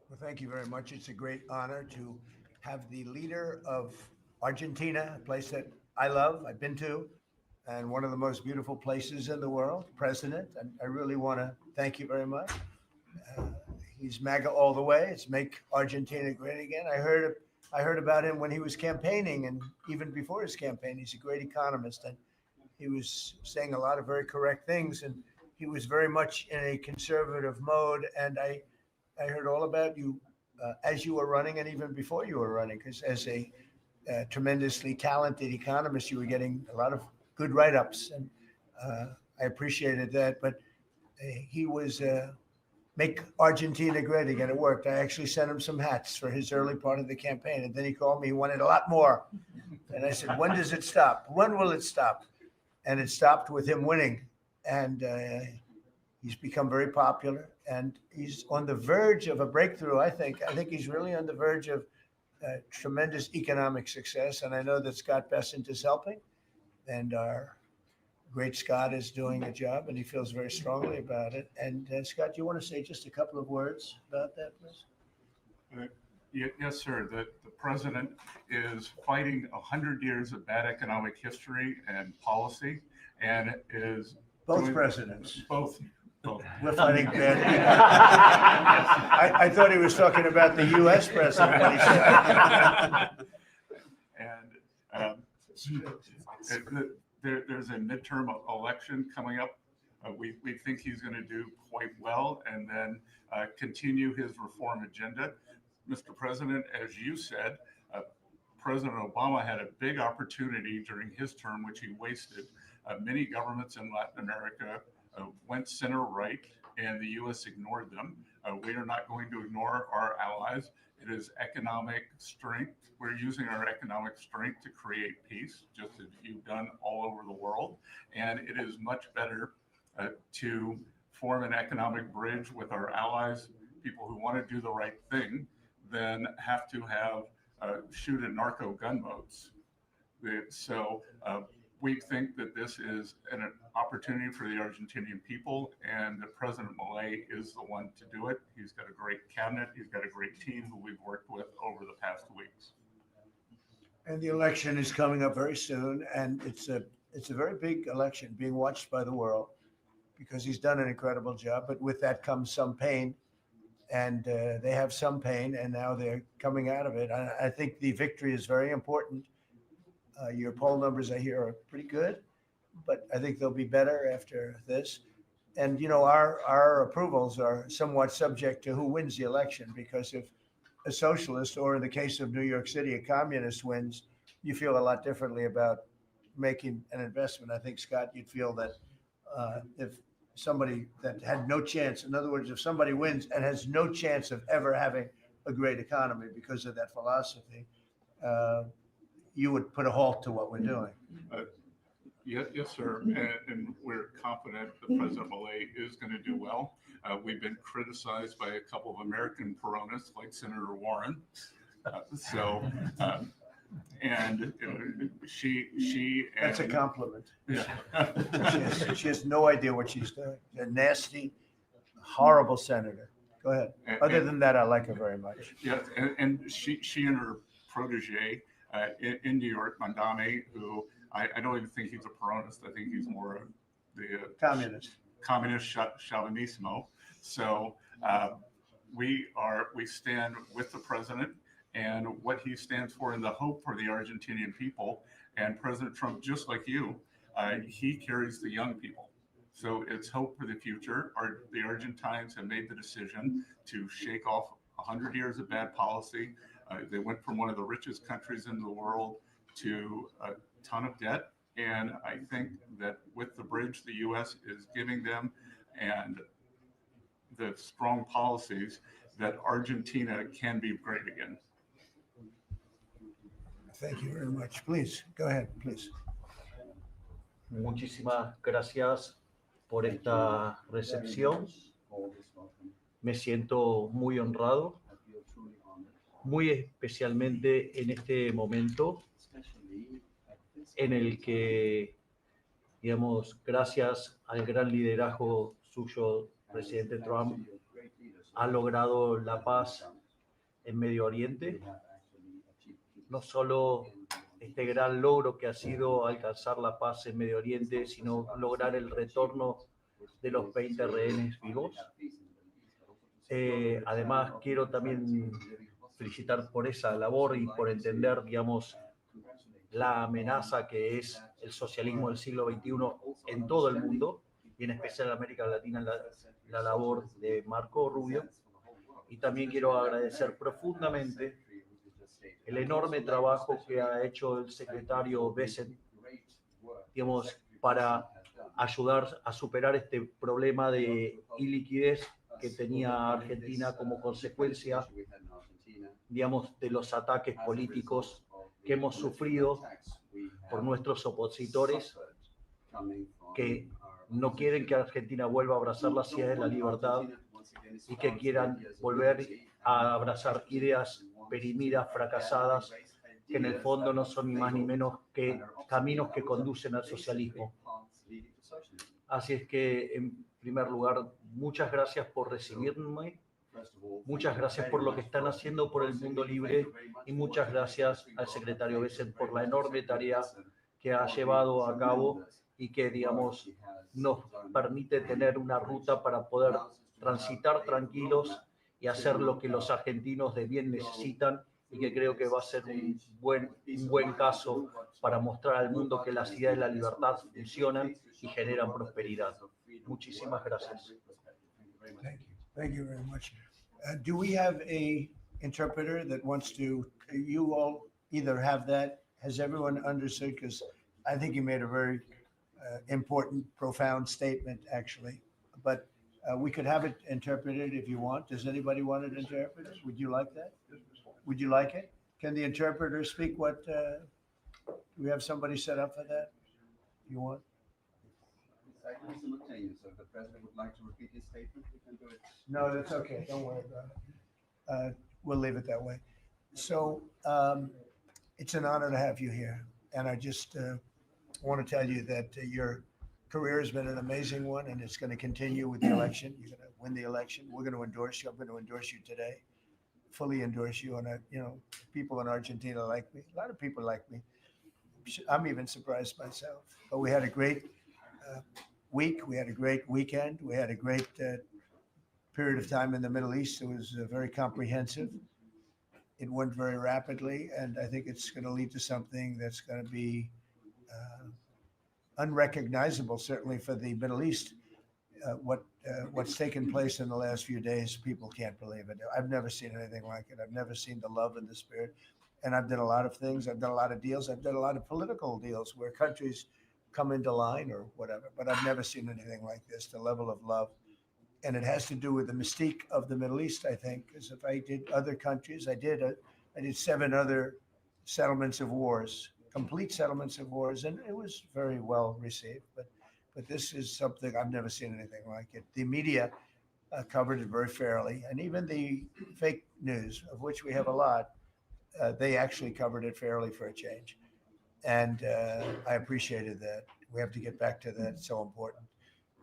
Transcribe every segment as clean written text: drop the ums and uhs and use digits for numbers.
Well, thank you very much. It's a great honor to have the leader of Argentina, a place that I love, I've been to, and one of the most beautiful places in the world, president. And I really want to thank you very much. Uh, he's MAGA all the way. It's make Argentina great again. I heard about him when he was campaigning, and even before his campaign. He's a great economist, and he was saying a lot of very correct things. And he was very much in a conservative mode. And I heard all about you as you were running, and even before you were running, because as a tremendously talented economist, you were getting a lot of good write-ups, and I appreciated that. But he was make Argentina great again. It worked. I actually sent him some hats for his early part of the campaign, and then he called me. He wanted a lot more, and I said, "When does it stop? When will it stop?" And it stopped with him winning, and he's become very popular, and he's on the verge of a breakthrough. I think he's really on the verge of tremendous economic success, and I know that Scott Bessent is helping, and our great Scott is doing a job, and he feels very strongly about it. And Scott, do you want to say just a couple of words about that, please? Uh, Yes, sir. The president is fighting 100 years of bad economic history and policy, and is Both doing presidents. both. We're fighting bad. I thought he was talking about the U.S. president when he said. And there's a midterm election coming up. We think he's going to do quite well, and then continue his reform agenda. Mr. President, as you said, President Obama had a big opportunity during his term, which he wasted. Many governments in Latin America went center right, and the U.S. ignored them. We are not going to ignore our allies. It is economic strength. We're using our economic strength to create peace, just as you've done all over the world. And it is much better to form an economic bridge with our allies, people who want to do the right thing, than have to have shoot at narco gunboats. So we think that this is an opportunity for the Argentinian people, and that President Milei is the one to do it. He's got a great cabinet. He's got a great team who we've worked with over the past weeks. And the election is coming up very soon, and it's a very big election being watched by the world, because he's done an incredible job. But with that comes some pain, and they have some pain, and now they're coming out of it. I think the victory is very important. Your poll numbers, I hear, are pretty good, but I think they'll be better after this. And, you know, our approvals are somewhat subject to who wins the election, because if a socialist, or in the case of New York City, a communist wins, you feel a lot differently about making an investment. I think, Scott, you'd feel that if somebody that had no chance, in other words, if somebody wins and has no chance of ever having a great economy because of that philosophy, you would put a halt to what we're doing. Yes, sir. And we're confident that President Milei is going to do well. We've been criticized by a couple of American Peronists, like Senator Warren. And she That's a compliment. Yeah. She has no idea what she's doing. A nasty, horrible senator. Go ahead. Other than that, I like her very much. Yes, and she and her protege in New York, Mandami, who I don't even think he's a Peronist. I think he's more of the communist Chauvinismo. So we stand with the president and what he stands for, and the hope for the Argentinian people. And President Trump, just like you, he carries the young people. So it's hope for the future. The Argentines have made the decision to shake off 100 years of bad policy. They went from one of the richest countries in the world to a ton of debt. And I think that with the bridge the U.S. is giving them and the strong policies, that Argentina can be great again. Thank you very much. Please, go ahead, please. Muchísimas gracias por esta recepción. Me siento muy honrado, muy especialmente en este momento en el que, digamos, gracias al gran liderazgo suyo, presidente Trump, ha logrado la paz en Medio Oriente. No solo este gran logro que ha sido alcanzar la paz en Medio Oriente, sino lograr el retorno de los 20 rehenes vivos. Además, quiero también felicitar por esa labor y por entender, digamos, la amenaza que es el socialismo del siglo XXI en todo el mundo, y en especial en América Latina, la labor de Marco Rubio. Y también quiero agradecer profundamente el enorme trabajo que ha hecho el secretario Bessent, digamos, para ayudar a superar este problema de iliquidez que tenía Argentina como consecuencia, digamos, de los ataques políticos que hemos sufrido por nuestros opositores que no quieren que Argentina vuelva a abrazar las ideas de la libertad y que quieran volver a abrazar ideas perimidas, fracasadas, que en el fondo no son ni más ni menos que caminos que conducen al socialismo. Así es que, en primer lugar, muchas gracias por recibirme, muchas gracias por lo que están haciendo por el mundo libre y muchas gracias al secretario Bessent por la enorme tarea que ha llevado a cabo y que, digamos, nos permite tener una ruta para poder transitar tranquilos y hacer lo que los argentinos de bien necesitan, y que creo que va a ser un buen caso para mostrar al mundo que las ideas de la libertad funcionan y generan prosperidad. Muchísimas gracias. Thank you. Thank you very much. Do we have a interpreter that wants to, you all either have that? Has everyone understood? Because I think you made a very important, profound statement, actually. But we could have it interpreted if you want. Does anybody want it interpreted? Would you like that? Would you like it? Can the interpreter speak what, do we have somebody set up for that? You want? It's actually simultaneous, so if the president would like to repeat his statement, we can do it. No, that's okay. Don't worry about it. We'll leave it that way. So it's an honor to have you here. And I just want to tell you that your career has been an amazing one, and it's going to continue with the election. You're going to win the election. We're going to endorse you. I'm going to endorse you today, fully endorse you. And, you know, people in Argentina like me. A lot of people like me. I'm even surprised myself. But we had a great week. We had a great weekend. We had a great period of time in the Middle East. It was very comprehensive. It went very rapidly, and I think it's going to lead to something that's going to be unrecognizable, certainly for the Middle East. What's taken place in the last few days, people can't believe it. I've never seen anything like it. I've never seen the love and the spirit. And I've done a lot of things. I've done a lot of deals. I've done a lot of political deals where countries come into line or whatever, but I've never seen anything like this, the level of love. And it has to do with the mystique of the Middle East, I think, because if I did other countries, I did 7 other settlements of wars, complete settlements of wars, and it was very well received. But this is something I've never seen anything like it. The media covered it very fairly, and even the fake news, of which we have a lot, they actually covered it fairly for a change. And I appreciated that. We have to get back to that. It's so important.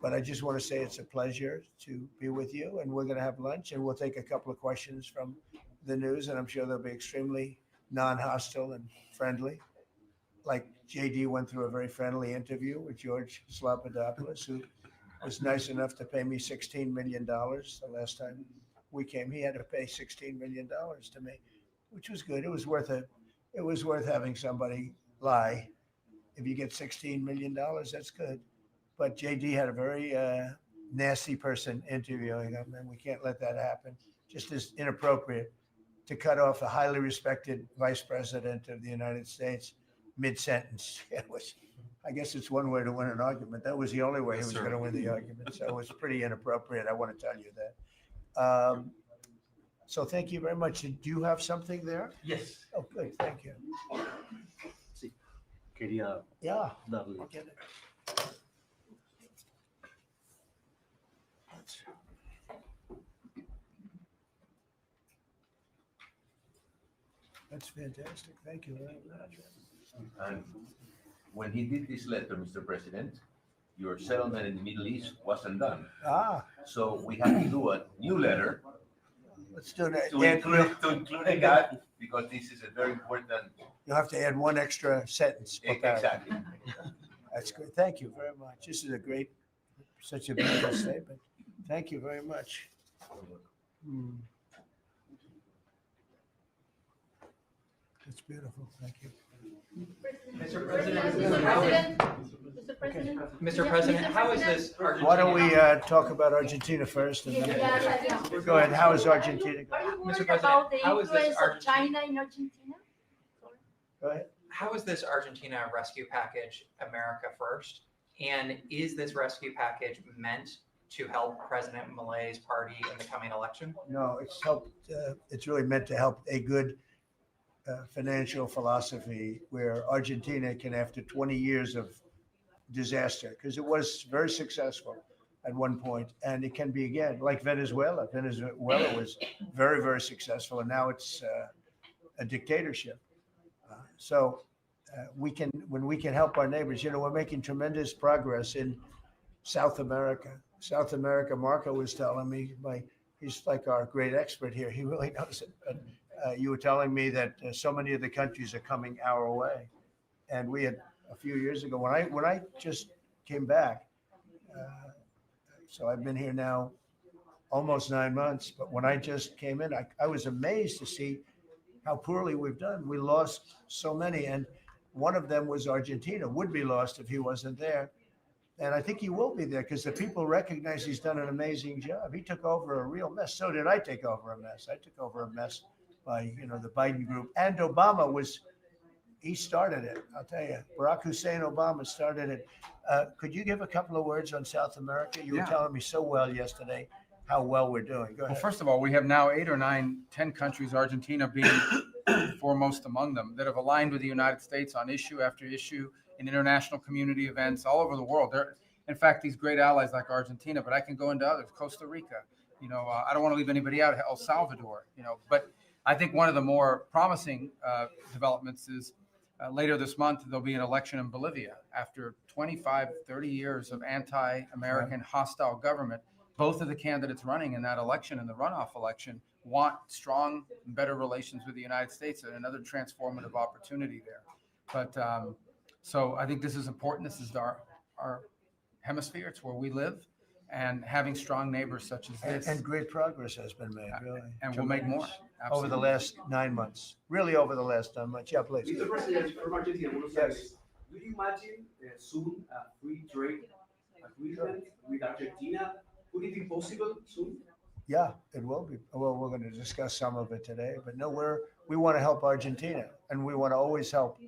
But I just want to say it's a pleasure to be with you, and we're going to have lunch, and we'll take a couple of questions from the news, and I'm sure they'll be extremely non-hostile and friendly. Like JD went through a very friendly interview with George Slobodanopoulos, who was nice enough to pay me $16 million the last time we came. He had to pay $16 million to me, which was good. It was worth it. It was worth having somebody lie. If you get $16 million, that's good. But JD had a very nasty person interviewing him, and we can't let that happen. Just as inappropriate to cut off a highly respected vice president of the United States mid-sentence. I guess it's one way to win an argument. That was the only way he was going to win the argument. So it was pretty inappropriate. I want to tell you that. So thank you very much. Do you have something there? Yes. Oh, good. Thank you. Sí. Quería Yeah. darle. I'll get it. That's fantastic. Thank you very much. And when he did this letter, Mr. President, your settlement in the Middle East wasn't done. Ah, So we had to do a new letter let's do that. To include that, because this is a very important. You'll have to add one extra sentence. per paragraph. Exactly. That's great. Thank you very much. This is a great, such a beautiful statement. Thank you very much. Hmm. That's beautiful. Thank you. Mr. President, Mr. President, how is this Argentina? Why don't we talk about Argentina first? And then, go ahead. How is Argentina going? Mr. President, About the how is this influence of Argentina? China in Argentina? Go ahead. How is this Argentina rescue package America first? And is this rescue package meant to help President Milei's party in the coming election? No, it's helped. It's really meant to help a good financial philosophy where Argentina can, after 20 years of disaster, because it was very successful at one point, and it can be again, like Venezuela. Venezuela was very, very successful, and now it's a dictatorship. So when we can help our neighbors, we're making tremendous progress in South America. South America, Marco was telling me, he's like our great expert here. He really knows it. But you were telling me that so many of the countries are coming our way. And we had a few years ago, when I just came back, so I've been here now almost 9 months, but when I just came in, I was amazed to see how poorly we've done. We lost so many, and one of them was Argentina, would be lost if he wasn't there. And I think he will be there because the people recognize he's done an amazing job. He took over a real mess. So did I take over a mess. I took over a mess by, the Biden group. And Obama he started it. I'll tell you, Barack Hussein Obama started it. Could you give a couple of words on South America? You were telling me so well yesterday how well we're doing. Go ahead. Well, first of all, we have now 8 or 9, 10 countries, Argentina being foremost among them, that have aligned with the United States on issue after issue in international community events all over the world. There, in fact, these great allies like Argentina, but I can go into others, Costa Rica, I don't want to leave anybody out, El Salvador, but I think one of the more promising developments is later this month, there'll be an election in Bolivia after 25, 30 years of anti-American hostile government. Both of the candidates running in that election, in the runoff election, want strong, better relations with the United States and another transformative opportunity there. But so I think this is important. This is our hemisphere. It's where we live. And having strong neighbors such as this. And great progress has been made, really. And we'll make more. Over the last 9 months. Really over the last 9 months. Yeah, please. Mr. President, from Argentina, Buenos Yes. Aires, do you imagine soon a free trade agreement with Argentina? Would it be possible soon? Yeah, it will be. Well, we're going to discuss some of it today, but no, we want to help Argentina, and we want to always help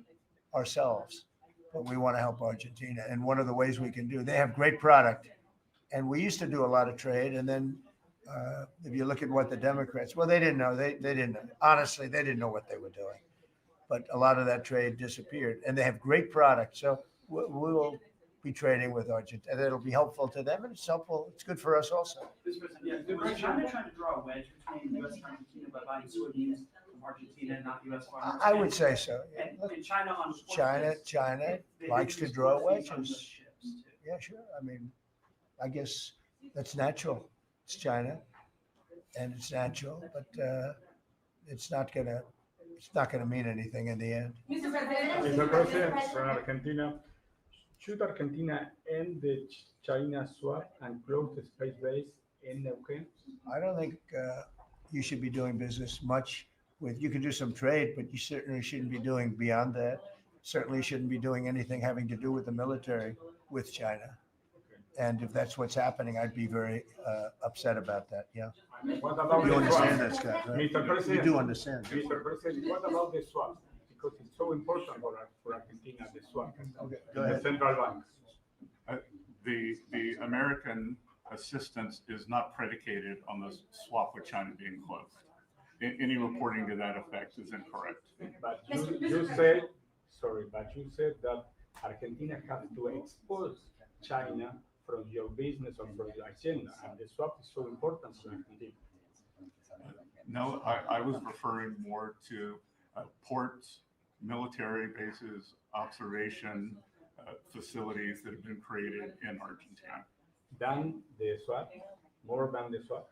ourselves, but we want to help Argentina. And one of the ways we can do, they have great product, and we used to do a lot of trade. And then if you look at what the Democrats, well, they didn't know. They didn't know. Honestly, they didn't know what they were doing. But a lot of that trade disappeared, and they have great product. So we will be trading with Argentina, and it'll be helpful to them, and it's helpful. It's good for us also. Mr. President, is China trying to draw a wedge between U.S. and Argentina by buying soybeans from Argentina and not U.S. farmers? I would say so. Yeah. Look, And China on China likes to draw wedges. Yeah, sure. I mean, I guess that's natural. It's China, and it's natural, but it's not gonna mean anything in the end. Mr. President, Mr. President, from Argentina, should Argentina end the China swap and close the space base in Neuquén? I don't think you should be doing business much with. You can do some trade, but you certainly shouldn't be doing beyond that. Certainly shouldn't be doing anything having to do with the military with China. And if that's what's happening, I'd be very upset about that. Yeah. What about You the understand swap? that, Scott, right? Mr. President, You do understand. Mr. President, what about the swap? Because it's so important for Argentina, the swap. Okay, go The ahead. central banks. The American assistance is not predicated on the swap with China being closed. Any reporting to that effect is incorrect. But you said, sorry, but you said that Argentina has to expose China from your business or from your agenda, and the swap is so important for Argentina. No, I was referring more to ports, military bases, observation facilities that have been created in Argentina, Than the swap, more than the swap.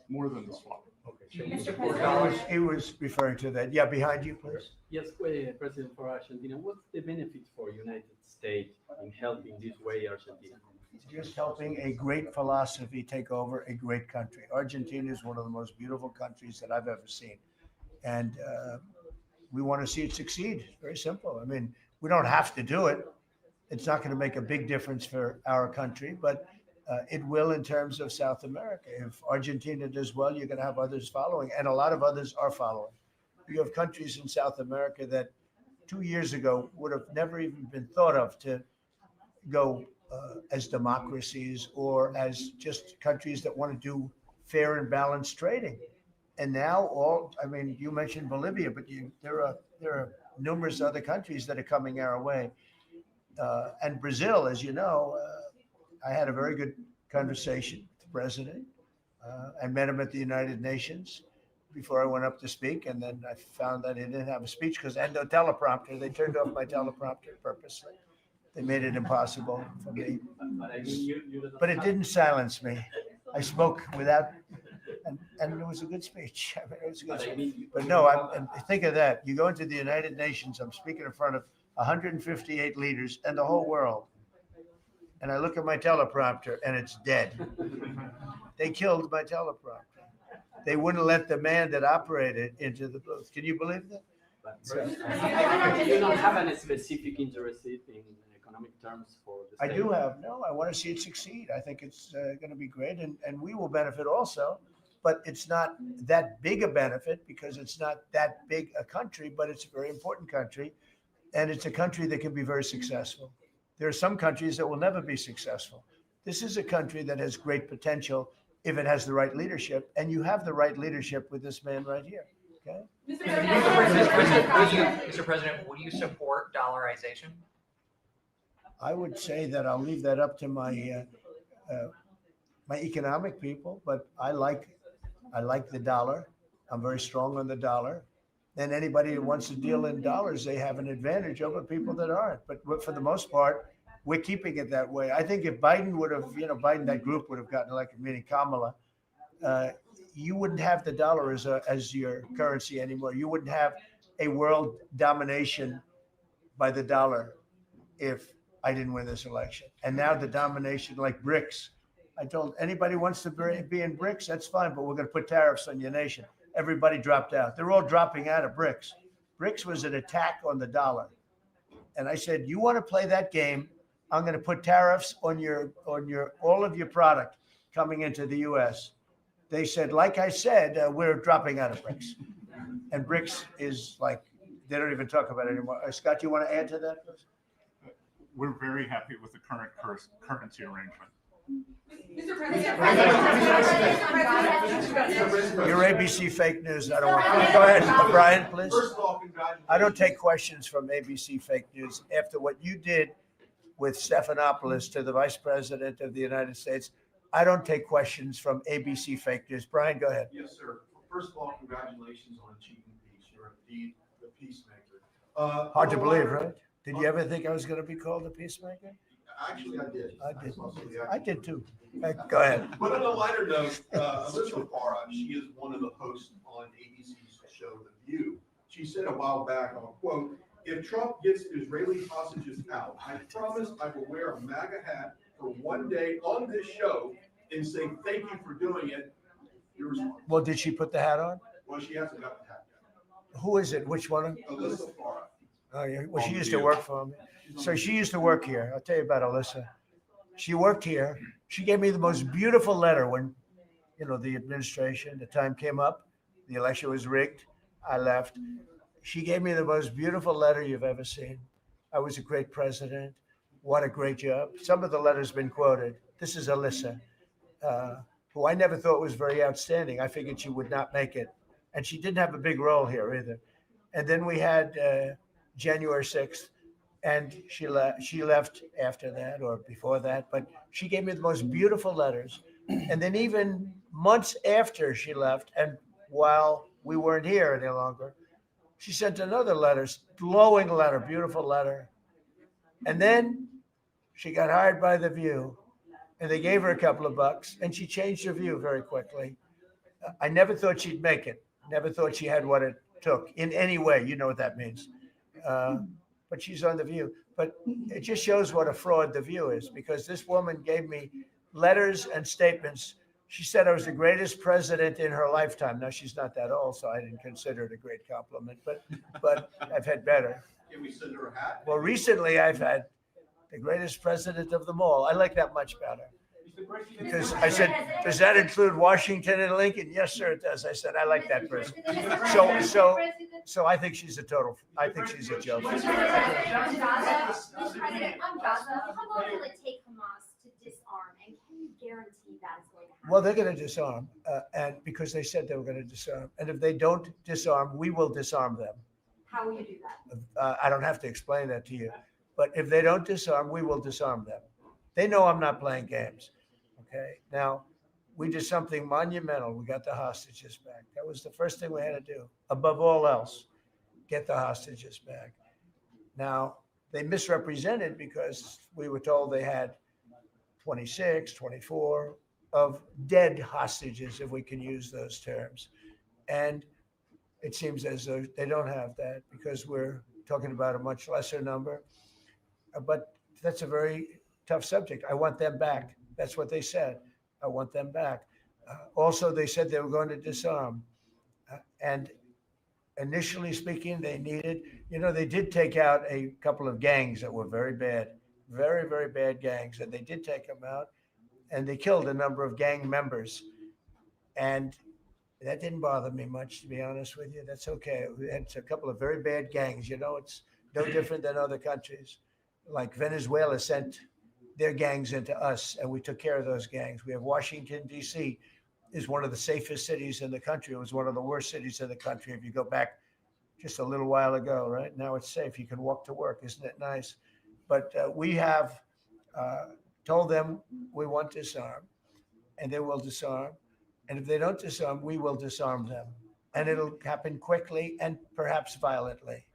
more than the swap. Okay. He was referring to that. Yeah, behind you, please. Yes, President for Argentina, what's the benefit for United States in helping this way Argentina? Just helping a great philosophy take over a great country. Argentina is one of the most beautiful countries that I've ever seen. And we want to see it succeed. It's very simple. I mean, we don't have to do it. It's not going to make a big difference for our country, but it will in terms of South America. If Argentina does well, you're going to have others following, and a lot of others are following. You have countries in South America that 2 years ago would have never even been thought of to go as democracies or as just countries that want to do fair and balanced trading. And now you mentioned Bolivia, but there are numerous other countries that are coming our way. And Brazil, as you know, I had a very good conversation with the president. I met him at the United Nations before I went up to speak, and then I found that he didn't have a speech because I had no teleprompter. They turned off my teleprompter purposely. They made it impossible for me. But it didn't silence me. I spoke without, and it was a good speech. I mean, it was a good speech. But no, think of that. You go into the United Nations, I'm speaking in front of 158 leaders and the whole world. And I look at my teleprompter and it's dead. They killed my teleprompter. They wouldn't let the man that operated into the booth. Can you believe that? You don't have any specific interest in economic terms for the I state? do have. No, I want to see it succeed. I think it's going to be great, and we will benefit also. But it's not that big a benefit because it's not that big a country, but it's a very important country. And it's a country that can be very successful. There are some countries that will never be successful. This is a country that has great potential if it has the right leadership, and you have the right leadership with this man right here. Okay. Mr. President, would you support dollarization? I would say that I'll leave that up to my my economic people, but I like the dollar. I'm very strong on the dollar. And anybody who wants to deal in dollars, they have an advantage over people that aren't. But for the most part, we're keeping it that way. I think if Biden would have, that group would have gotten elected, meaning Kamala, you wouldn't have the dollar as your currency anymore. You wouldn't have a world domination by the dollar if I didn't win this election. And now the domination, like BRICS. I told anybody who wants to be in BRICS, that's fine, but we're going to put tariffs on your nation. Everybody dropped out. They're all dropping out of BRICS. BRICS was an attack on the dollar. And I said, you want to play that game, I'm going to put tariffs on all of your product coming into the US. They said, like I said, we're dropping out of BRICS. And BRICS is like, they don't even talk about it anymore. Scott, you want to add to that? We're very happy with the current currency arrangement. Mr. President. Your ABC fake news. I don't want. Go ahead, Brian, please. First of all, congratulations. I don't take questions from ABC fake news. After what you did with Stephanopoulos to the Vice President of the United States, I don't take questions from ABC fake news. Brian, go ahead. Yes, sir. First of all, congratulations on achieving peace. You're indeed the peacemaker. Hard to believe, right? Did you ever think I was going to be called a peacemaker? Actually, I did. I did too. Go ahead. But on a lighter note, Elizabeth Farah, she is one of the hosts on ABC's show The View. She said a while back, I'll quote, "If Trump gets Israeli hostages out, I promise I will wear a MAGA hat for one day on this show and say thank you for doing it." Your response. Well, did she put the hat on? Well, she hasn't got the hat yet. Who is it? Which one? Elizabeth Farah. Oh, yeah. Well, she used to work for me. So she used to work here. I'll tell you about Alyssa. She worked here. She gave me the most beautiful letter when, the administration, the time came up, the election was rigged. I left. She gave me the most beautiful letter you've ever seen. I was a great president. What a great job. Some of the letters been quoted. This is Alyssa, who I never thought was very outstanding. I figured she would not make it. And she didn't have a big role here either. And then we had January 6th. And she left after that or before that, but she gave me the most beautiful letters. And then even months after she left, and while we weren't here any longer, she sent another letter, glowing letter, beautiful letter. And then she got hired by The View, and they gave her a couple of bucks, and she changed her view very quickly. I never thought she'd make it. Never thought she had what it took in any way. You know what that means. But she's on The View. But it just shows what a fraud The View is, because this woman gave me letters and statements. She said I was the greatest president in her lifetime. Now, she's not that old, so I didn't consider it a great compliment, but I've had better. Can we send her a hat? Well, recently I've had the greatest president of them all. I like that much better. Because I said, does that include Washington and Lincoln? Yes, sir, it does. I said, I like that person. So I think she's a joke. Mr. President, on Gaza, how long will it take Hamas to disarm, and can you guarantee that is going to happen? Well, they're going to disarm, and because they said they were going to disarm. And if they don't disarm, we will disarm them. How will you do that? I don't have to explain that to you. But if they don't disarm, we will disarm them. They know I'm not playing games. Okay. Now, we did something monumental. We got the hostages back. That was the first thing we had to do. Above all else, get the hostages back. Now, they misrepresented because we were told they had 26, 24 of dead hostages, if we can use those terms. And it seems as though they don't have that, because we're talking about a much lesser number. But that's a very tough subject. I want them back. That's what they said. I want them back. Also, they said they were going to disarm. And initially speaking, they needed, they did take out a couple of gangs that were very bad, very, very bad gangs. And they did take them out, and they killed a number of gang members. And that didn't bother me much, to be honest with you. That's okay. We had a couple of very bad gangs. It's no different than other countries. Like Venezuela sent their gangs into us, and we took care of those gangs. We have Washington, D.C. is one of the safest cities in the country. It was one of the worst cities in the country if you go back just a little while ago, right? Now it's safe. You can walk to work. Isn't it nice? But we have told them we want to disarm, and they will disarm. And if they don't disarm, we will disarm them. And it'll happen quickly and perhaps violently.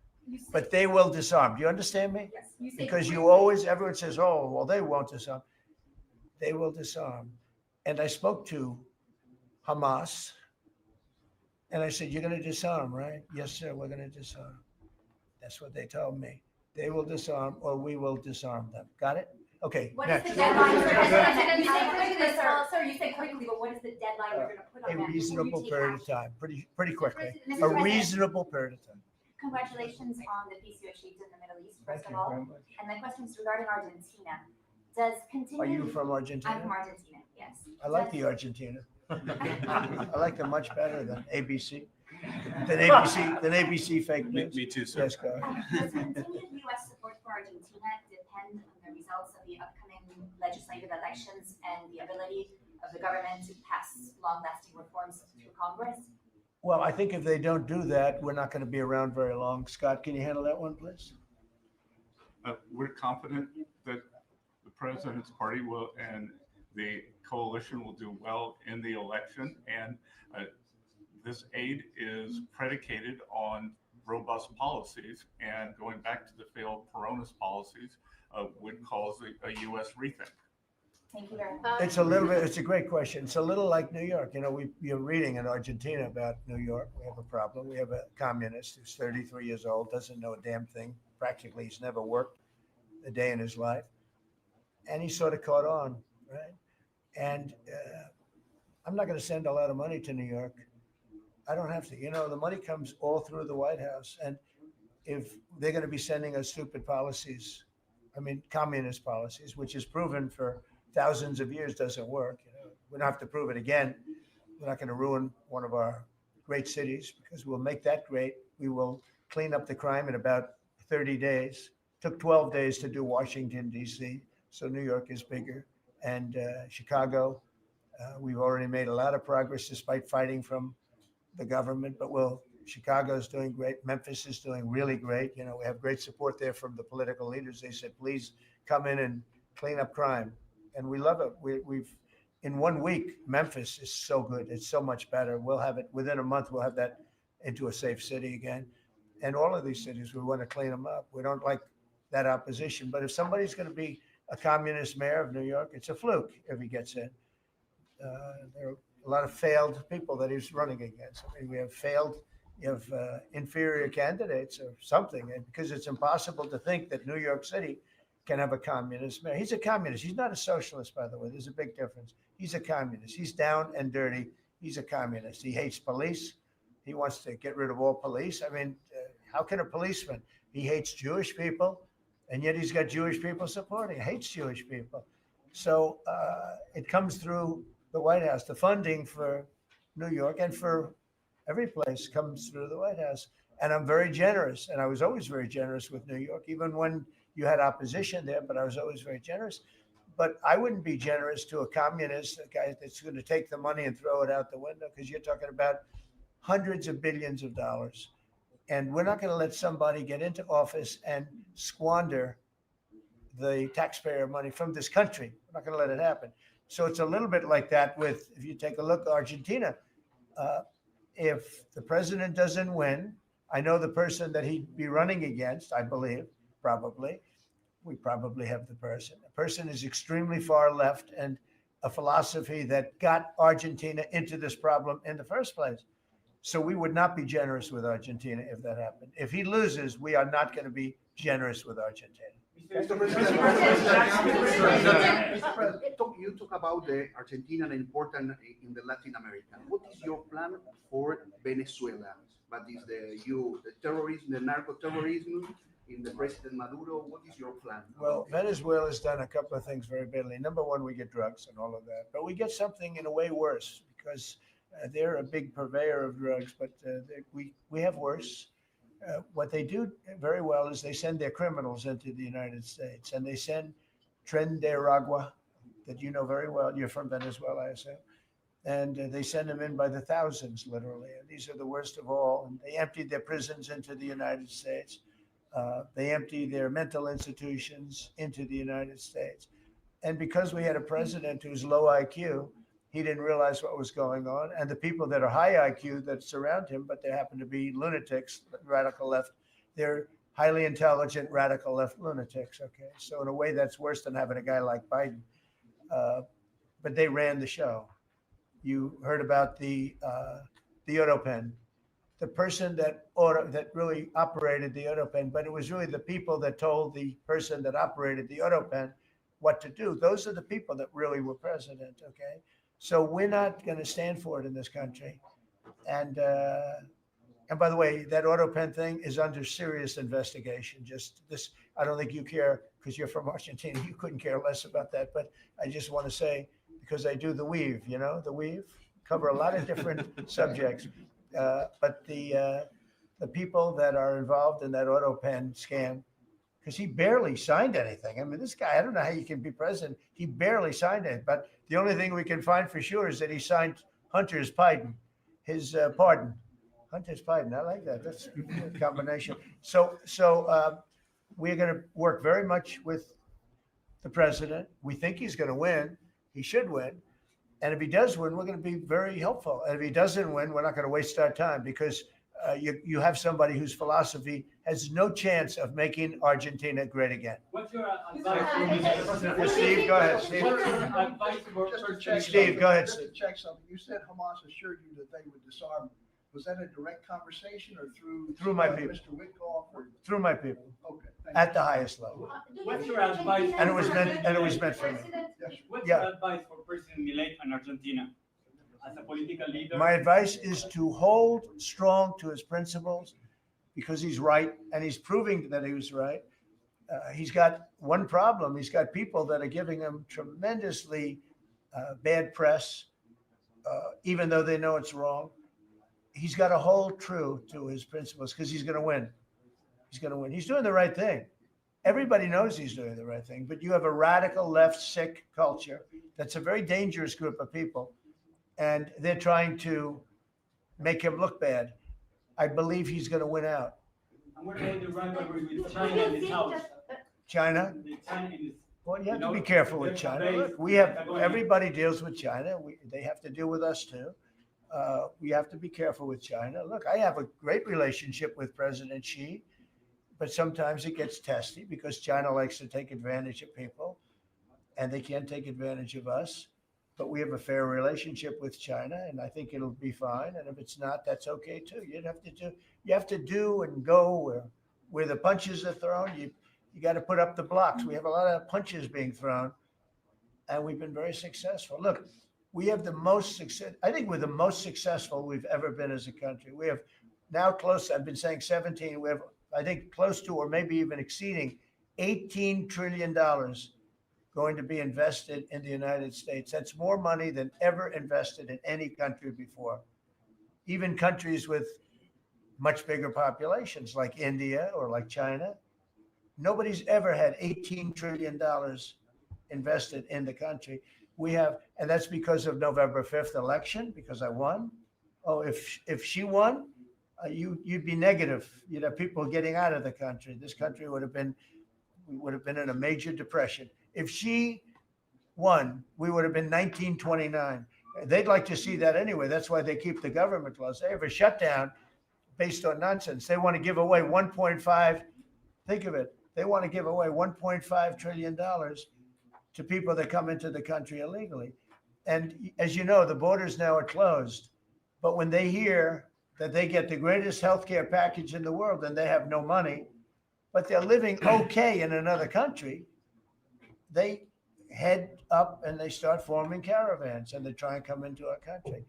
But they will disarm. Do you understand me? Yes. You say Because quickly. everyone says, oh, well, they won't disarm. They will disarm. And I spoke to Hamas, and I said, you're going to disarm, right? Yes, sir, we're going to disarm. That's what they told me. They will disarm, or we will disarm them. Got it? Okay, What is next. the deadline? You say quickly, sir, you say quickly, but what is the deadline you're going to put on A that? reasonable period of time, pretty quickly. Mr. A President. reasonable period of time. Congratulations on the peace you achieved in the Middle East, first Thank of you very all. much. And my question is regarding Argentina. Does Are you continue? from Argentina? I'm from Argentina, yes. I like the Argentina. I like them much better than ABC. Than ABC fake news. Me too, sir. Yes, go ahead. Does continued U.S. support for Argentina depend on the results of the upcoming legislative elections and the ability of the government to pass long-lasting reforms through Congress? Well, I think if they don't do that, we're not going to be around very long. Scott, can you handle that one, please? We're confident that the president's party will and the coalition will do well in the election. And this aid is predicated on robust policies. And going back to the failed Peronist policies would cause a U.S. rethink. Thank you very much. It's a great question. It's a little like New York. You're reading in Argentina about New York. We have a problem. We have a communist who's 33 years old, doesn't know a damn thing. Practically, he's never worked a day in his life. And he sort of caught on, right? And I'm not going to send a lot of money to New York. I don't have to. The money comes all through the White House. And if they're going to be sending us stupid policies, communist policies, which is proven for thousands of years doesn't work. We don't have to prove it again. We're not going to ruin one of our great cities, because we'll make that great. We will clean up the crime in about 30 days. Took 12 days to do Washington, D.C., so New York is bigger. And Chicago, we've already made a lot of progress despite fighting from the government, but Chicago's doing great. Memphis is doing really great. We have great support there from the political leaders. They said, please come in and clean up crime. And we love it. We've in 1 week, Memphis is so good. It's so much better. We'll have it within a month. We'll have that into a safe city again. And all of these cities, we want to clean them up. We don't like that opposition. But if somebody's going to be a communist mayor of New York, it's a fluke if he gets in. There are a lot of failed people that he's running against. I mean, we have failed, you have inferior candidates or something, and because it's impossible to think that New York City can have a communist mayor. He's a communist. He's not a socialist, by the way. There's a big difference. He's a communist. He's down and dirty. He's a communist. He hates police. He wants to get rid of all police. I mean, how can a policeman? He hates Jewish people, and yet he's got Jewish people supporting. He hates Jewish people. So it comes through the White House. The funding for New York and for every place comes through the White House. And I'm very generous, and I was always very generous with New York, even when you had opposition there, but I was always very generous. But I wouldn't be generous to a communist, a guy that's going to take the money and throw it out the window, because you're talking about hundreds of billions of dollars. And we're not going to let somebody get into office and squander the taxpayer money from this country. We're not going to let it happen. So it's a little bit like that with, if you take a look, Argentina. If the president doesn't win, I know the person that he'd be running against, I believe, probably, we probably have the person. The person is extremely far left and a philosophy that got Argentina into this problem in the first place. So we would not be generous with Argentina if that happened. If he loses, we are not going to be generous with Argentina. Mr. President, you talk about the Argentina and important in the Latin America. What is your plan for Venezuela? What is the terrorism, the narco-terrorism in the President Maduro? What is your plan? Well, Venezuela's done a couple of things very badly. Number one, we get drugs and all of that, but we get something in a way worse because they're a big purveyor of drugs, but we have worse. What they do very well is they send their criminals into the United States, and they send Tren de Aragua, that you know very well. You're from Venezuela, I assume. And they send them in by the thousands, literally. And these are the worst of all. And they emptied their prisons into the United States. They empty their mental institutions into the United States. And because we had a president who's low IQ, he didn't realize what was going on. And the people that are high IQ that surround him, but they happen to be lunatics, radical left, they're highly intelligent, radical left lunatics, okay? So in a way, that's worse than having a guy like Biden. But they ran the show. You heard about the AutoPen, the person that really operated the AutoPen, but it was really the people that told the person that operated the AutoPen what to do. Those are the people that really were president, okay? So we're not going to stand for it in this country. And by the way, that AutoPen thing is under serious investigation. Just this, I don't think you care because you're from Argentina. You couldn't care less about that. But I just want to say, because I do the weave, you know, the weave, cover a lot of different subjects. But the people that are involved in that AutoPen scam, because he barely signed anything. I mean, this guy, I don't know how you can be president. He barely signed it. But the only thing we can find for sure is that he signed Hunter's pardon, his pardon. Hunter's pardon, I like that. That's a combination. So we're going to work very much with the president. We think he's going to win. He should win. And if he does win, we're going to be very helpful. And if he doesn't win, we're not going to waste our time because you have somebody whose philosophy has no chance of making Argentina great again. What's your advice? Steve, go ahead. Steve. Steve, go ahead. Check something. You said Hamas assured you that they would disarm. Was that a direct conversation or through my people? Mr. Witkoff or? Through my people. Okay. At the highest level. What's your advice? And it was meant for me. What's your advice for President Milei and Argentina as a political leader? My advice is to hold strong to his principles because he's right and he's proving that he was right. He's got one problem. He's got people that are giving him tremendously bad press, even though they know it's wrong. He's got to hold true to his principles because he's going to win. He's going to win. He's doing the right thing. Everybody knows he's doing the right thing, but you have a radical left sick culture. That's a very dangerous group of people. And they're trying to make him look bad. I believe he's going to win out. And what about the rivalry with China in the South? China? Well, you have to be careful with China. Look, everybody deals with China. They have to deal with us too. We have to be careful with China. Look, I have a great relationship with President Xi, but sometimes it gets testy because China likes to take advantage of people and they can't take advantage of us. but we have a fair relationship with China, and I think it'll be fine. And if it's not, that's okay too. You have to do and go where the punches are thrown. You got to put up the blocks. We have a lot of punches being thrown, and we've been very successful. Look, we have the most success. I think we're the most successful we've ever been as a country. We have now close, I've been saying 17, we have, I think, close to or maybe even exceeding $18 trillion going to be invested in the United States. That's more money than ever invested in any country before. Even countries with much bigger populations like India or like China, nobody's ever had $18 trillion invested in the country. We have, and that's because of November 5th election, because I won. Oh, if she won, you'd be negative. You'd have people getting out of the country. This country would have been in a major depression. If she won, we would have been 1929. They'd like to see that anyway. That's why they keep the government closed. They have a shutdown based on nonsense. They want to give away 1.5, think of it, they want to give away $1.5 trillion to people that come into the country illegally. And as you know, the borders now are closed. But when they hear that they get the greatest healthcare package in the world and they have no money, but they're living okay in another country, they head up and they start forming caravans and they try and come into our country.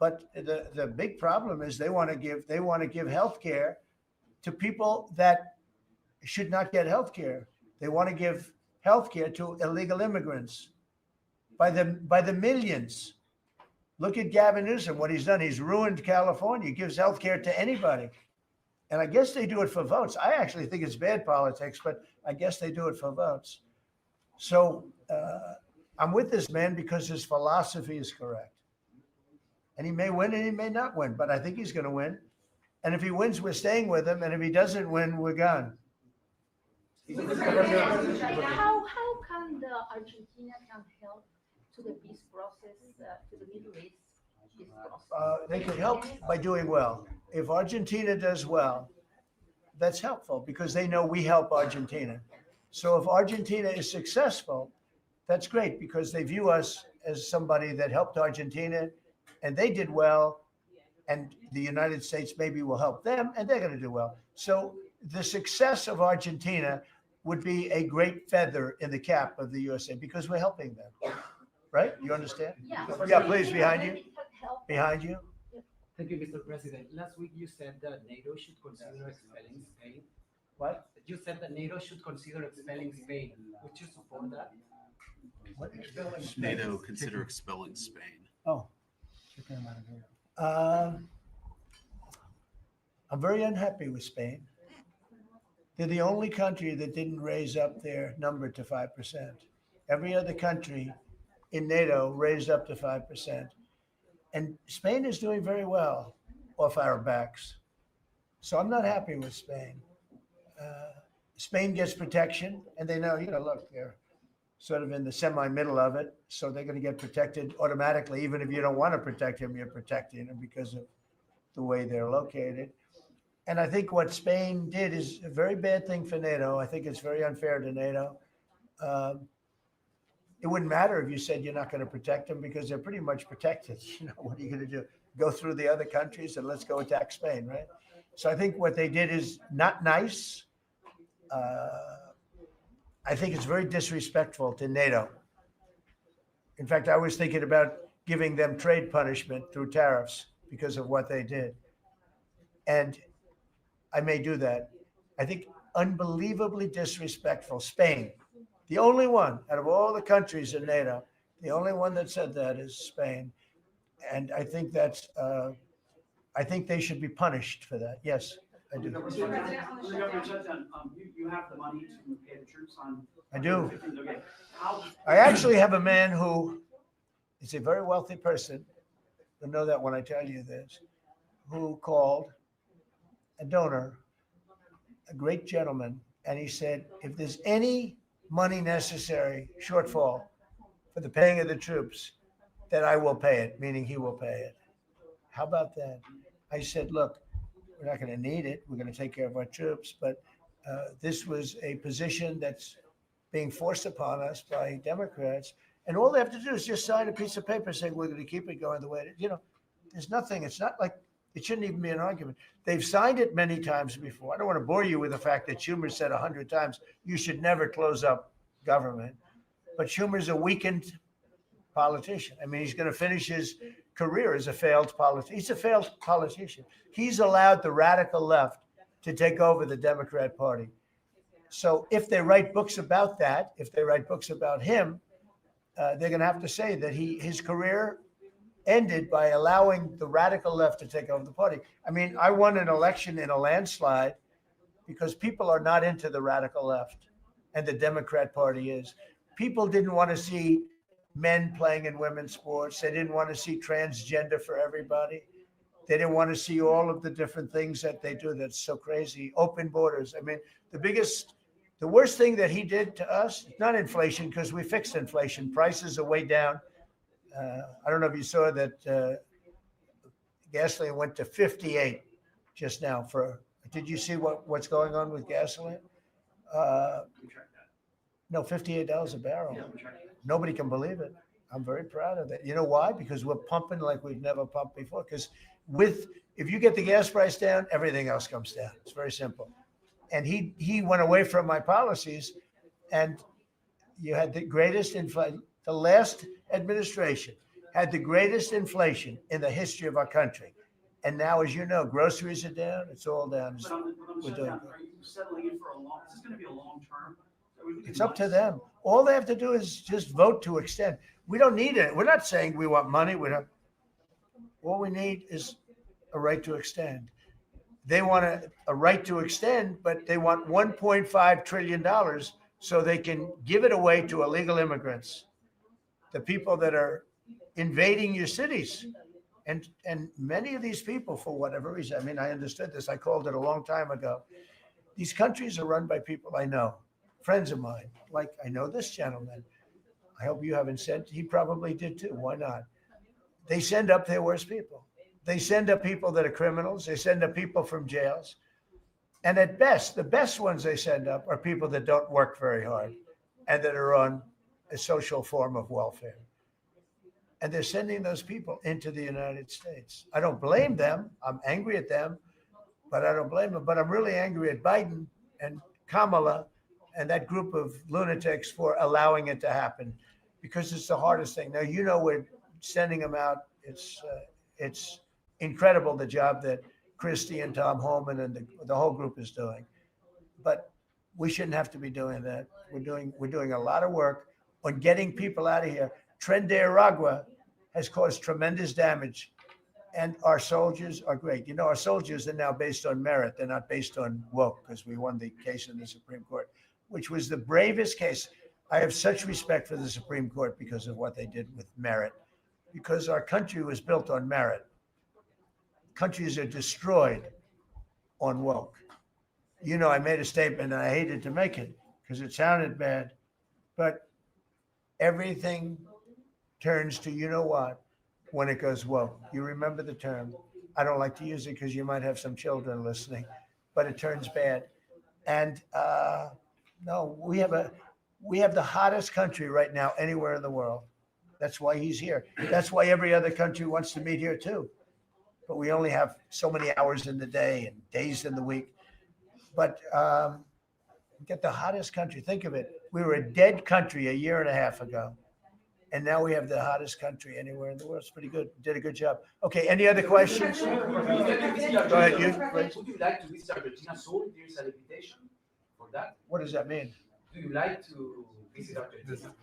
But the big problem is they want to give health care to people that should not get health care. They want to give health care to illegal immigrants by the millions. Look at Gavin Newsom, what he's done. He's ruined California. He gives health care to anybody. And I guess they do it for votes. I actually think it's bad politics, but I guess they do it for votes. So I'm with this man because his philosophy is correct. And he may win and he may not win, but I think he's going to win. And if he wins, we're staying with him. And if he doesn't win, we're gone. How can the Argentina can help to the peace process, to the Middle East peace process? They can help by doing well. If Argentina does well, that's helpful because they know we help Argentina. So if Argentina is successful, that's great because they view us as somebody that helped Argentina and they did well, and the United States maybe will help them and they're going to do well. So the success of Argentina would be a great feather in the cap of the USA because we're helping them. Right? You understand? Yeah. Yeah, please, behind you. Behind you. Thank you, Mr. President. Last week you said that NATO should consider expelling Spain. What? You said that NATO should consider expelling Spain. Would you support that? What? Expelling Spain? NATO consider expelling Spain. Oh. I'm very unhappy with Spain. They're the only country that didn't raise up their number to 5%. Every other country in NATO raised up to 5%. And Spain is doing very well off our backs. So I'm not happy with Spain. Spain gets protection, and they know, look, they're sort of in the semi-middle of it. So they're going to get protected automatically. Even if you don't want to protect them, you're protecting them because of the way they're located. And I think what Spain did is a very bad thing for NATO. I think it's very unfair to NATO. It wouldn't matter if you said you're not going to protect them because they're pretty much protected. What are you going to do? Go through the other countries and let's go attack Spain, right? So I think what they did is not nice. I think it's very disrespectful to NATO. In fact, I was thinking about giving them trade punishment through tariffs because of what they did. And I may do that. I think unbelievably disrespectful. Spain, the only one out of all the countries in NATO, the only one that said that is Spain. And I think that's, I think they should be punished for that. Yes, I do. On the government shutdown, you have the money to pay the troops on. I do. Okay. How? I actually have a man who is a very wealthy person. You'll know that when I tell you this, who called a donor, a great gentleman, and he said, if there's any money necessary, shortfall for the paying of the troops, that I will pay it, meaning he will pay it. How about that? I said, look, we're not going to need it. We're going to take care of our troops. But this was a position that's being forced upon us by Democrats. And all they have to do is just sign a piece of paper saying, we're going to keep it going the way it is. You know, there's nothing. It's not like, it shouldn't even be an argument. They've signed it many times before. I don't want to bore you with the fact that Schumer said 100 times, you should never close up government. But Schumer's a weakened politician. I mean, he's going to finish his career as a failed politician. He's a failed politician. He's allowed the radical left to take over the Democrat Party. So if they write books about that, if they write books about him, they're going to have to say that his career ended by allowing the radical left to take over the party. I mean, I won an election in a landslide because people are not into the radical left, and the Democrat Party is. People didn't want to see men playing in women's sports. They didn't want to see transgender for everybody. They didn't want to see all of the different things that they do that's so crazy. Open borders. I mean, the worst thing that he did to us, not inflation, because we fixed inflation. Prices are way down. I don't know if you saw that gasoline went to 58 just now. Did you see what's going on with gasoline? No, $58 a barrel. Nobody can believe it. I'm very proud of that. You know why? Because we're pumping like we've never pumped before. Because if you get the gas price down, everything else comes down. It's very simple. And he went away from my policies, and you had the greatest inflation. The last administration had the greatest inflation in the history of our country. And now, as you know, groceries are down. It's all down. We're doing good. Are you settling in for a long, is this going to be a long term? It's up to them. All they have to do is just vote to extend. We don't need it. We're not saying we want money. All we need is a right to extend. They want a right to extend, but they want $1.5 trillion so they can give it away to illegal immigrants, the people that are invading your cities. And many of these people, for whatever reason, I mean, I understood this. I called it a long time ago. These countries are run by people I know, friends of mine. Like, I know this gentleman. I hope you haven't sent. He probably did too. Why not? They send up their worst people. They send up people that are criminals. They send up people from jails. And at best, the best ones they send up are people that don't work very hard and that are on a social form of welfare. And they're sending those people into the United States. I don't blame them. I'm angry at them, but I don't blame them. But I'm really angry at Biden and Kamala and that group of lunatics for allowing it to happen, because it's the hardest thing. Now, you know, we're sending them out. It's incredible the job that Christie and Tom Holman and the whole group is doing. But we shouldn't have to be doing that. We're doing a lot of work on getting people out of here. Tren de Aragua has caused tremendous damage, and our soldiers are great. You know, our soldiers are now based on merit. They're not based on woke, because we won the case in the Supreme Court, which was the bravest case. I have such respect for the Supreme Court because of what they did with merit, because our country was built on merit. Countries are destroyed on woke. You know, I made a statement and I hated to make it because it sounded bad, but everything turns to, you know what, when it goes woke. You remember the term. I don't like to use it because you might have some children listening, but it turns bad. And no, we have the hottest country right now anywhere in the world. That's why he's here. That's why every other country wants to meet here too. But we only have so many hours in the day and days in the week. But get the hottest country. Think of it. We were a dead country a year and a half ago. And now we have the hottest country anywhere in the world. It's pretty good. Did a good job. Okay, any other questions? Go ahead, you. Would you like to visit Argentina soon? There is a invitation for that. What does that mean? Do you like to visit Argentina?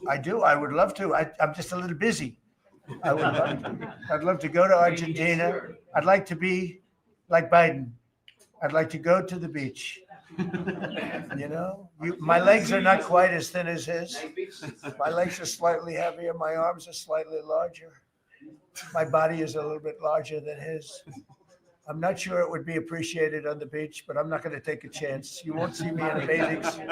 I do. I would love to. I'm just a little busy. I would love to. I'd love to go to Argentina. I'd like to be like Biden. I'd like to go to the beach. You know, my legs are not quite as thin as his. My legs are slightly heavier. My arms are slightly larger. My body is a little bit larger than his. I'm not sure it would be appreciated on the beach, but I'm not going to take a chance. You won't see me in a bathing suit.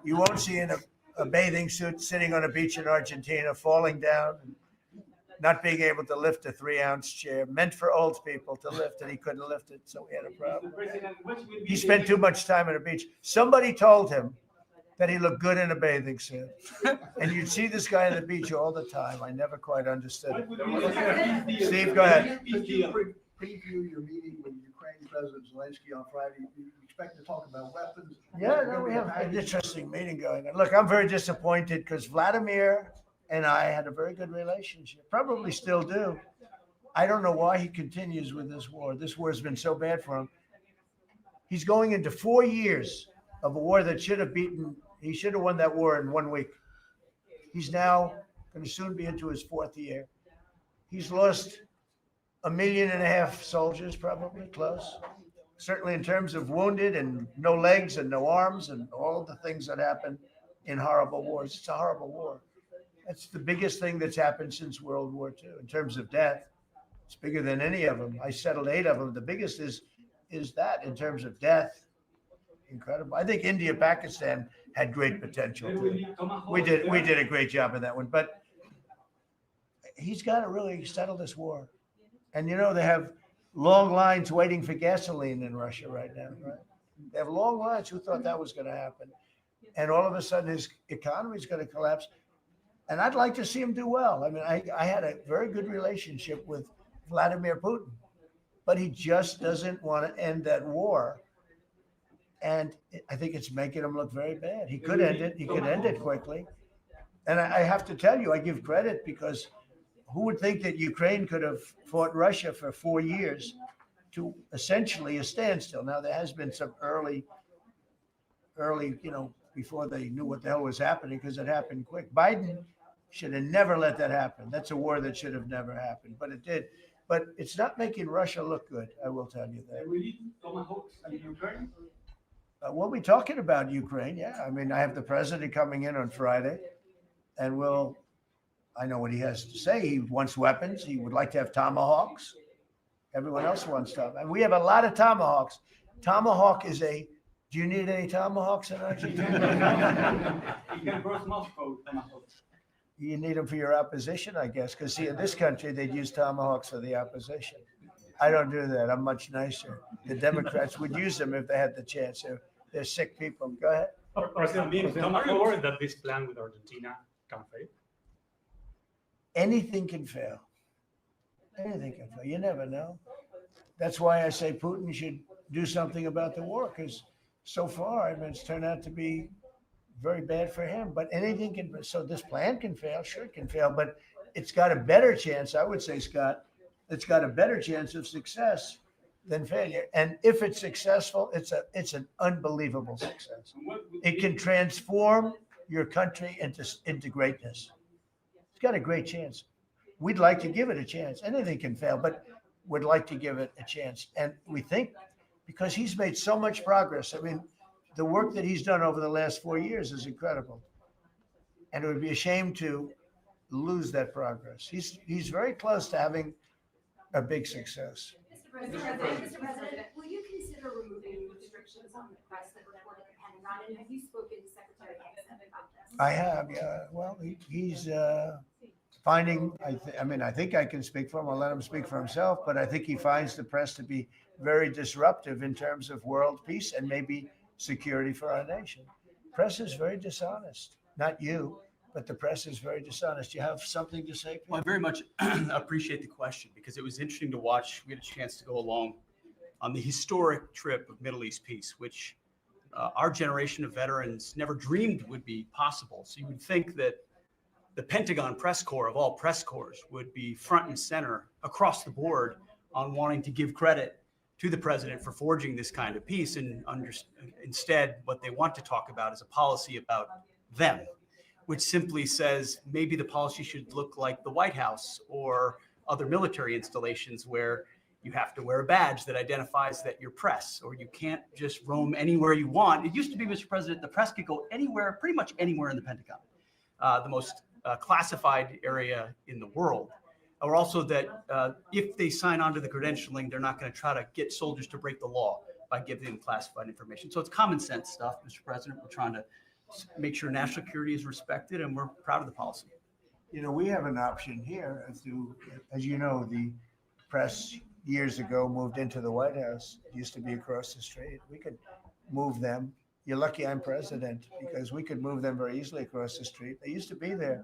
You won't see in a bathing suit sitting on a beach in Argentina, falling down, and not being able to lift a 3-ounce chair meant for old people to lift, and he couldn't lift it, so he had a problem. He spent too much time on a beach. Somebody told him that he looked good in a bathing suit. And you'd see this guy on the beach all the time. I never quite understood it. Steve, go ahead. Could you preview your meeting with Ukraine President Zelensky on Friday? You expect to talk about weapons? Yeah, no, we have an interesting meeting going on. Look, I'm very disappointed because Vladimir and I had a very good relationship, probably still do. I don't know why he continues with this war. This war has been so bad for him. He's going into 4 years of a war that should have he should have won that war in 1 week. He's now going to soon be into his 4th year. He's lost 1.5 million soldiers, probably close. Certainly in terms of wounded and no legs and no arms and all of the things that happen in horrible wars. It's a horrible war. That's the biggest thing that's happened since World War II in terms of death. It's bigger than any of them. I settled 8 of them. The biggest is that in terms of death. Incredible. I think India, Pakistan had great potential too. We did a great job in that one, but he's got to really settle this war. And you know, they have long lines waiting for gasoline in Russia right now, right? They have long lines. Who thought that was going to happen? And all of a sudden his economy is going to collapse. And I'd like to see him do well. I mean, I had a very good relationship with Vladimir Putin, but he just doesn't want to end that war. And I think it's making him look very bad. He could end it. He could end it quickly. And I have to tell you, I give credit because who would think that Ukraine could have fought Russia for 4 years to essentially a standstill? Now, there has been some early, you know, before they knew what the hell was happening because it happened quick. Biden should have never let that happen. That's a war that should have never happened, but it did. But it's not making Russia look good, I will tell you that. We'll be talking about Ukraine, yeah. I mean, I have the president coming in on Friday, and I know what he has to say. He wants weapons. He would like to have tomahawks. Everyone else wants tomahawks. And we have a lot of tomahawks. Tomahawk is do you need any tomahawks in Argentina? You need them for your opposition, I guess, because see, in this country, they'd use tomahawks for the opposition. I don't do that. I'm much nicer. The Democrats would use them if they had the chance. They're sick people. Go ahead. President, are you worried that this plan with Argentina can fail? Anything can fail. Anything can fail. You never know. That's why I say Putin should do something about the war, because so far, I mean, it's turned out to be very bad for him. But anything can. So this plan can fail. Sure, it can fail, but it's got a better chance. I would say, Scott, it's got a better chance of success than failure. And if it's successful, it's an unbelievable success. It can transform your country into greatness. It's got a great chance. We'd like to give it a chance. Anything can fail, but we'd like to give it a chance. And we think because he's made so much progress. I mean, the work that he's done over the last 4 years is incredible. And it would be a shame to lose that progress. He's very close to having a big success. Mr. President, will you consider removing restrictions on the press that report at the Pentagon? And have you spoken to Secretary Henson about this? I have, yeah. Well, he's finding, I think I can speak for him. I'll let him speak for himself, but I think he finds the press to be very disruptive in terms of world peace and maybe security for our nation. Press is very dishonest. Not you, but the press is very dishonest. You have something to say? Well, I very much appreciate the question because it was interesting to watch. We had a chance to go along on the historic trip of Middle East peace, which our generation of veterans never dreamed would be possible. So you would think that the Pentagon press corps of all press corps would be front and center across the board on wanting to give credit to the president for forging this kind of peace. And instead, what they want to talk about is a policy about them, which simply says maybe the policy should look like the White House or other military installations where you have to wear a badge that identifies that you're press, or you can't just roam anywhere you want. It used to be, Mr. President, the press could go anywhere, pretty much anywhere in the Pentagon, the most classified area in the world. Or also that if they sign on to the credentialing, they're not going to try to get soldiers to break the law by giving them classified information. So it's common sense stuff, Mr. President. We're trying to make sure national security is respected, and we're proud of the policy. You know, we have an option here as you know, the press years ago moved into the White House. It used to be across the street. We could move them you're lucky I'm president because we could move them very easily across the street. They used to be there.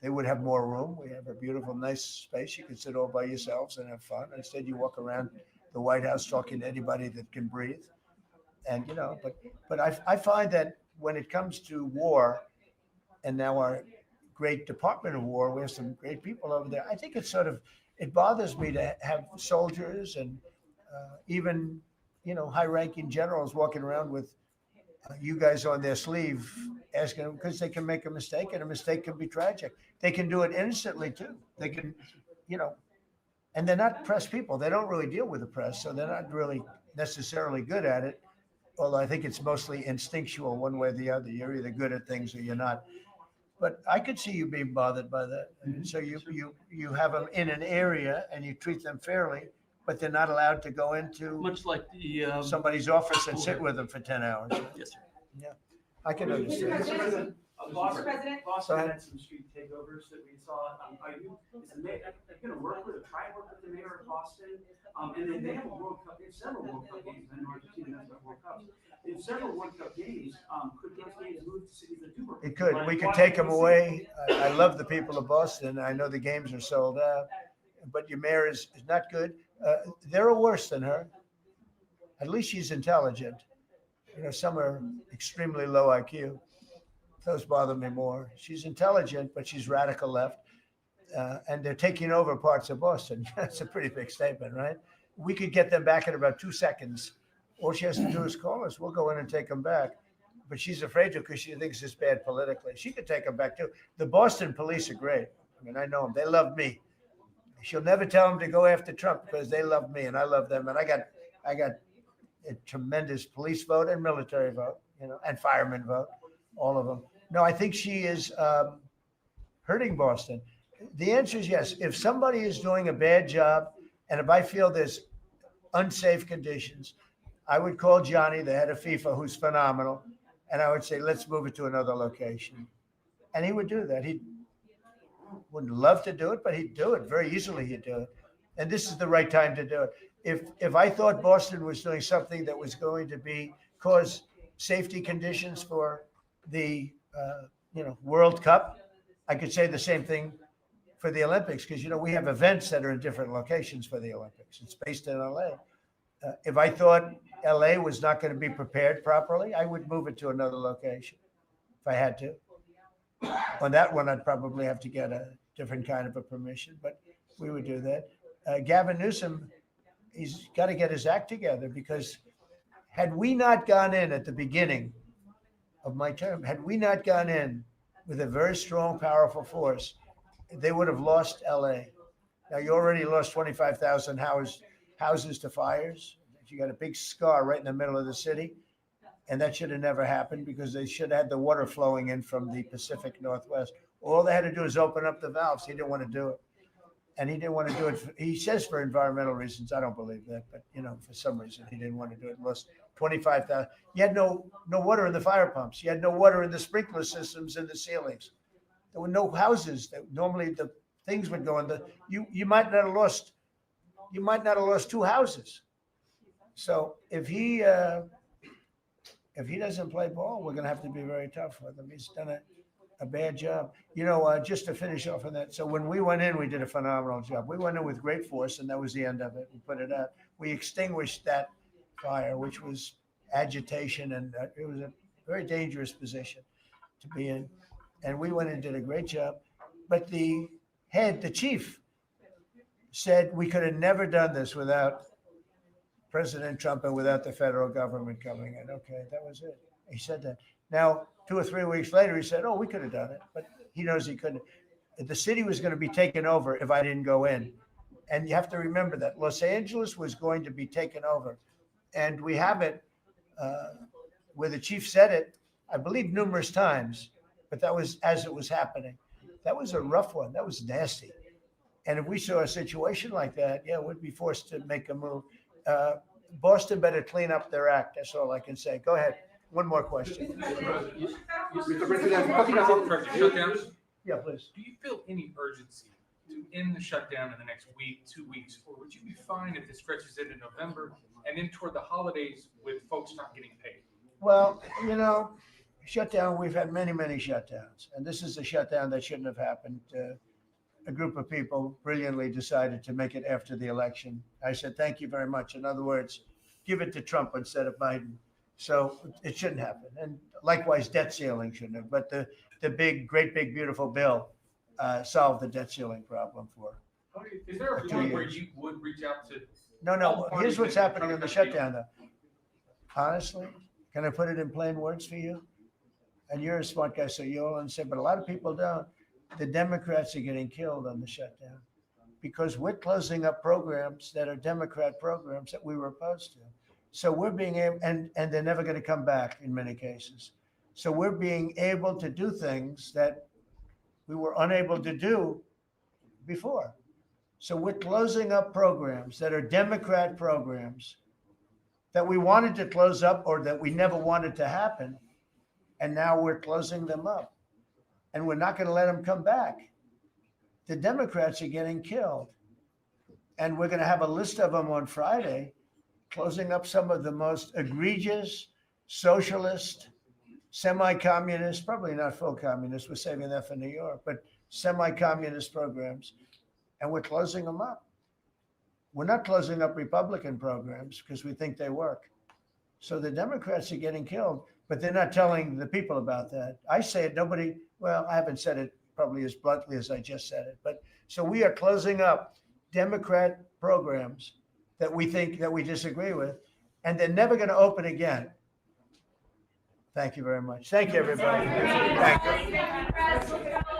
They would have more room. We have a beautiful, nice space. You can sit all by yourselves and have fun. Instead, you walk around the White House talking to anybody that can breathe. And, you know, but I find that when it comes to war, and now our great Department of War, we have some great people over there. I think it's sort of, it bothers me to have soldiers and even, you know, high-ranking generals walking around with you guys on their sleeve asking them, because they can make a mistake and a mistake can be tragic. They can do it innocently too. They can, you know, and they're not press people. They don't really deal with the press, so they're not really necessarily good at it. Although I think it's mostly instinctual one way or the other. You're either good at things or you're not. But I could see you being bothered by that. And so you have them in an area and you treat them fairly, but they're not allowed to go into Much like the, somebody's office and sit with them for 10 hours. yes, sir. Yeah, I can understand. Boston Go ahead. had some street takeovers that we saw. Are you going to work with or try to work with the mayor of Boston? And then they have a World Cup, they have several World Cup games. I know Argentina has World Cups. They have several World Cup games. Could those games move to cities that do work? It could. We could take them away. I love the people of Boston. I know the games are sold out, but your mayor is not good. They're worse than her. At least she's intelligent. You know, some are extremely low IQ. Those bother me more. She's intelligent, but she's radical left. And they're taking over parts of Boston. That's a pretty big statement, right? We could get them back in about 2 seconds. All she has to do is call us. We'll go in and take them back. But she's afraid to because she thinks it's bad politically. She could take them back too. The Boston police are great. I mean, I know them. They love me. She'll never tell them to go after Trump because they love me and I love them. And I got a tremendous police vote and military vote, you know, and fireman vote, all of them. No, I think she is hurting Boston. The answer is yes. If somebody is doing a bad job, and if I feel there's unsafe conditions, I would call Johnny, the head of FIFA, who's phenomenal, and I would say, let's move it to another location. And he would do that. He wouldn't love to do it, but he'd do it. Very easily he'd do it. And this is the right time to do it. If I thought Boston was doing something that was going to cause safety conditions for the World Cup, I could say the same thing for the Olympics, because, you know, we have events that are in different locations for the Olympics. It's based in LA. If I thought LA was not going to be prepared properly, I would move it to another location if I had to. On that one, I'd probably have to get a different kind of a permission, but we would do that. Gavin Newsom, he's got to get his act together, because had we not gone in at the beginning of my term, had we not gone in with a very strong, powerful force, they would have lost LA. Now, you already lost 25,000 houses to fires. You got a big scar right in the middle of the city. And that should have never happened, because they should have had the water flowing in from the Pacific Northwest. All they had to do is open up the valves. He didn't want to do it. And he didn't want to do it. He says for environmental reasons. I don't believe that. But, you know, for some reason, he didn't want to do it. Lost 25,000. You had no water in the fire pumps. You had no water in the sprinkler systems in the ceilings. There were no houses. Normally the things would go in the. You might not have lost 2 houses. So if he doesn't play ball, we're going to have to be very tough with him. He's done a bad job. You know, just to finish off on that. So when we went in, we did a phenomenal job. We went in with great force, and that was the end of it. We put it out. We extinguished that fire, which was agitation, and it was a very dangerous position to be in. And we went in and did a great job. But the chief, said we could have never done this without President Trump and without the federal government coming in. Okay, that was it. He said that. Now, 2 or 3 weeks later, he said, oh, we could have done it. But he knows he couldn't. The city was going to be taken over if I didn't go in. And you have to remember that. Los Angeles was going to be taken over. And we have it where the chief said it, I believe, numerous times. But that was as it was happening. That was a rough one. That was nasty. And if we saw a situation like that, yeah, we'd be forced to make a move. Boston better clean up their act. That's all I can say. Go ahead. One more question. Mr. President, talking about shutdowns. Yeah, please. Do you feel any urgency to end the shutdown in the next week, 2 weeks, or would you be fine if this stretches into November and then toward the holidays with folks not getting paid? Well, you know, shutdown, we've had many, many shutdowns, and this is a shutdown that shouldn't have happened. A group of people brilliantly decided to make it after the election. I said, thank you very much. In other words, give it to Trump instead of Biden. So it shouldn't happen. And likewise, debt ceiling shouldn't have. But the big, great, big, beautiful bill solved the debt ceiling problem for. Is there a 2 point where years. you would reach out to? No, all no, parties here's what's that happening try in the to shutdown, though. Honestly, can I put it in plain words for you? And you're a smart guy, so you'll understand, but a lot of people don't. The Democrats are getting killed on the shutdown because we're closing up programs that are Democrat programs that we were opposed to. So we're being able, and they're never going to come back in many cases. So we're being able to do things that we were unable to do before. So we're closing up programs that are Democrat programs that we wanted to close up or that we never wanted to happen. And now we're closing them up. And we're not going to let them come back. The Democrats are getting killed. And we're going to have a list of them on Friday, closing up some of the most egregious, socialist, semi-communist, probably not full communist, we're saving that for New York, but semi-communist programs. And we're closing them up. We're not closing up Republican programs because we think they work. So the Democrats are getting killed, but they're not telling the people about that. I say it, nobody, well, I haven't said it probably as bluntly as I just said it, but so we are closing up Democrat programs that we think that we disagree with, and they're never going to open again. Thank you very much. Thank you, everybody. Thank you.